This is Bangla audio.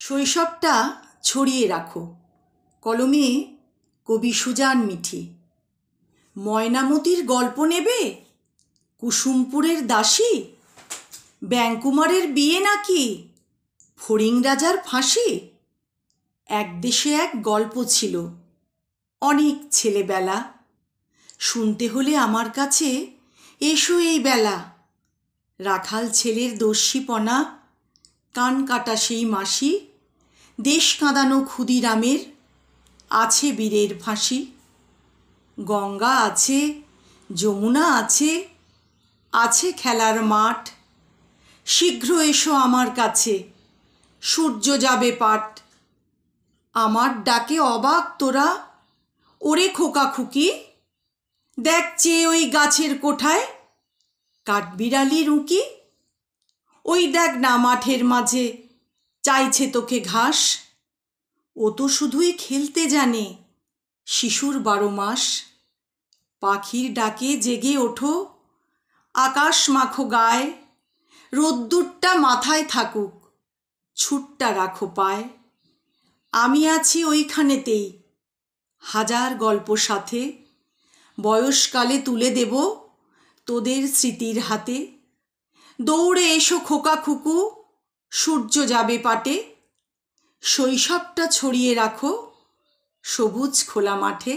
শৈশবটা ছড়িয়ে রাখো। কলমে কবি সুজান মিঠি। ময়নামতির গল্প নেবে? কুসুমপুরের দাসী? ব্যাঙ্কুমারের বিয়ে নাকি ফড়িং রাজার ফাঁসি? এক দেশে এক গল্প ছিল, অনেক ছেলেবেলা। শুনতে হলে আমার কাছে এসো এই বেলা। রাখাল ছেলের দস্যিপনা, কান কাটা সেই মাসি, দেশ কাঁদানো ক্ষুদিরামের আছে বীরের ফাঁসি। গঙ্গা আছে, যমুনা আছে, আছে খেলার মাঠ। শীঘ্র এসো আমার কাছে, সূর্য যাবে পাট। আমার ডাকে অবাক তোরা, ওরে খোকা খুকি, দেখ চেয়ে ওই গাছের কোঠায় কাঠবিড়ালির উঁকি। ওই দেখ না মাঠের মাঝে চাইছে তোকে ঘাস। ও তো শুধুই খেলতে জানে, শিশুর 12 মাস। পাখির ডাকে জেগে ওঠো, আকাশ মাখো গায়ে। রোদ্দুরটা মাথায় থাকুক, ছুটটা রাখো পায়। আমি আছি ওইখানেতেই, হাজার গল্প সাথে। বয়সকালে তুলে দেব তোদের স্মৃতির হাতে। দৌড়ে এসো খোকা খুকু, সূর্য যাবে পাটে। শৈশবটা ছড়িয়ে রাখো সবুজ খোলা মাঠে।